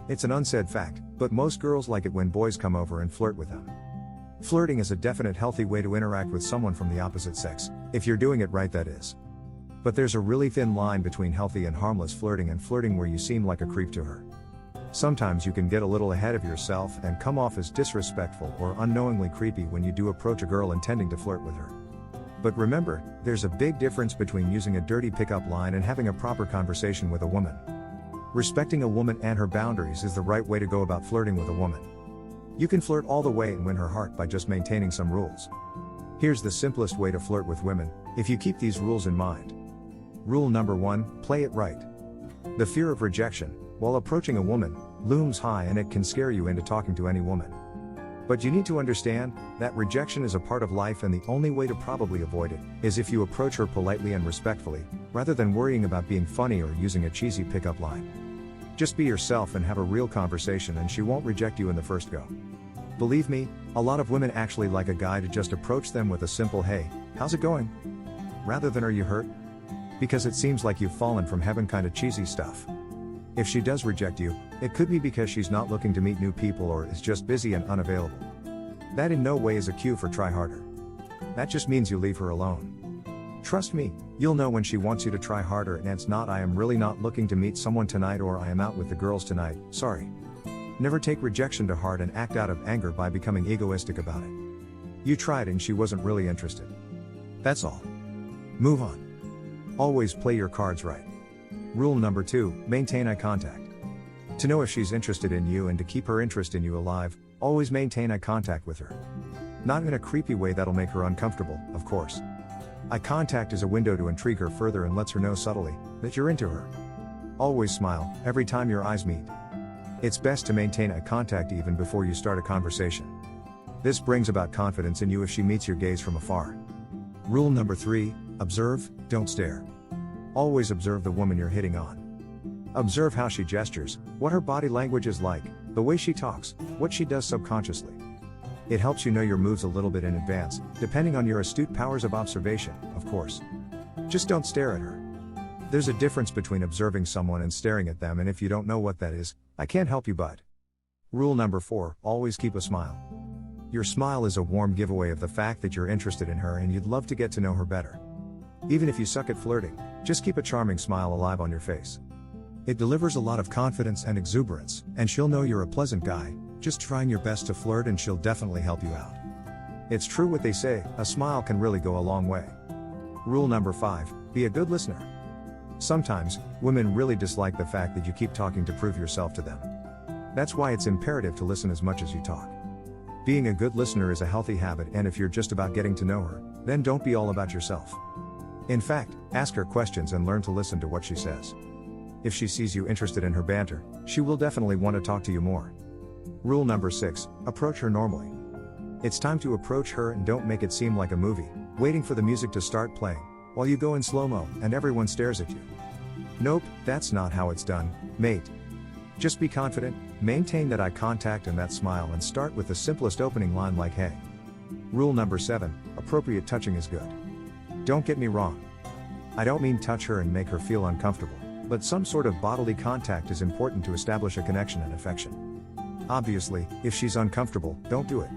It's an unsaid fact, but most girls like it when boys come over and flirt with them. Flirting is a definite healthy way to interact with someone from the opposite sex, if you're doing it right, that is. But there's a really thin line between healthy and harmless flirting and flirting where you seem like a creep to her. Sometimes you can get a little ahead of yourself and come off as disrespectful or unknowingly creepy when you do approach a girl intending to flirt with her. But remember, there's a big difference between using a dirty pickup line and having a proper conversation with a woman. Respecting a woman and her boundaries is the right way to go about flirting with a woman. You can flirt all the way and win her heart by just maintaining some rules. Here's the simplest way to flirt with women, if you keep these rules in mind. Rule number 1, play it right. The fear of rejection, while approaching a woman, looms high and it can scare you into talking to any woman. But you need to understand that rejection is a part of life, and the only way to probably avoid it is if you approach her politely and respectfully, rather than worrying about being funny or using a cheesy pickup line. Just be yourself and have a real conversation, and she won't reject you in the first go. Believe me, a lot of women actually like a guy to just approach them with a simple "Hey, how's it going?" rather than "Are you hurt?" Because it seems like you've fallen from heaven kind of cheesy stuff. If she does reject you, it could be because she's not looking to meet new people or is just busy and unavailable. That in no way is a cue for try harder. That just means you leave her alone. Trust me, you'll know when she wants you to try harder and it's not "I am really not looking to meet someone tonight" or "I am out with the girls tonight, sorry." Never take rejection to heart and act out of anger by becoming egoistic about it. You tried and she wasn't really interested. That's all. Move on. Always play your cards right. Rule number 2, maintain eye contact. To know if she's interested in you and to keep her interest in you alive, always maintain eye contact with her. Not in a creepy way that'll make her uncomfortable, of course. Eye contact is a window to intrigue her further and lets her know subtly that you're into her. Always smile every time your eyes meet. It's best to maintain eye contact even before you start a conversation. This brings about confidence in you if she meets your gaze from afar. Rule number 3, observe, don't stare. Always observe the woman you're hitting on. Observe how she gestures, what her body language is like, the way she talks, what she does subconsciously. It helps you know your moves a little bit in advance, depending on your astute powers of observation, of course. Just don't stare at her. There's a difference between observing someone and staring at them, and if you don't know what that is, I can't help you but. Rule number 4, always keep a smile. Your smile is a warm giveaway of the fact that you're interested in her and you'd love to get to know her better. Even if you suck at flirting, just keep a charming smile alive on your face. It delivers a lot of confidence and exuberance, and she'll know you're a pleasant guy, just trying your best to flirt, and she'll definitely help you out. It's true what they say, a smile can really go a long way. Rule number 5, be a good listener. Sometimes, women really dislike the fact that you keep talking to prove yourself to them. That's why it's imperative to listen as much as you talk. Being a good listener is a healthy habit, and if you're just about getting to know her, then don't be all about yourself. In fact, ask her questions and learn to listen to what she says. If she sees you interested in her banter, she will definitely want to talk to you more. Rule number 6, approach her normally. It's time to approach her, and don't make it seem like a movie, waiting for the music to start playing, while you go in slow-mo and everyone stares at you. Nope, that's not how it's done, mate. Just be confident, maintain that eye contact and that smile, and start with the simplest opening line like "Hey." Rule number 7, appropriate touching is good. Don't get me wrong. I don't mean touch her and make her feel uncomfortable, but some sort of bodily contact is important to establish a connection and affection. Obviously, if she's uncomfortable, don't do it.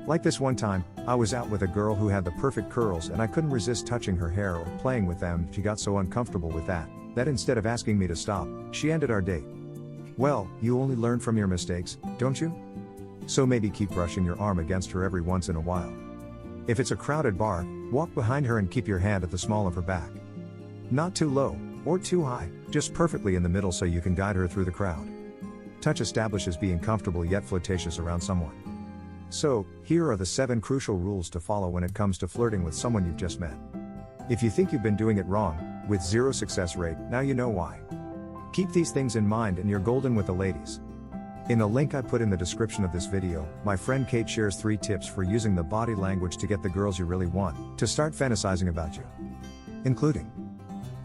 Like this one time, I was out with a girl who had the perfect curls and I couldn't resist touching her hair or playing with them. She got so uncomfortable with that instead of asking me to stop, she ended our date. Well, you only learn from your mistakes, don't you? So maybe keep brushing your arm against her every once in a while. If it's a crowded bar, walk behind her and keep your hand at the small of her back. Not too low, or too high, just perfectly in the middle so you can guide her through the crowd. Touch establishes being comfortable yet flirtatious around someone. So, here are the 7 crucial rules to follow when it comes to flirting with someone you've just met. If you think you've been doing it wrong, with 0 success rate, now you know why. Keep these things in mind and you're golden with the ladies. In the link I put in the description of this video, my friend Kate shares 3 tips for using the body language to get the girls you really want to start fantasizing about you. Including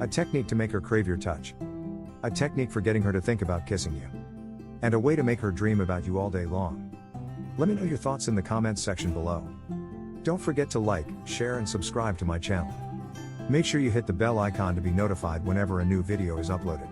a technique to make her crave your touch, a technique for getting her to think about kissing you, and a way to make her dream about you all day long. Let me know your thoughts in the comments section below. Don't forget to like, share and subscribe to my channel. Make sure you hit the bell icon to be notified whenever a new video is uploaded.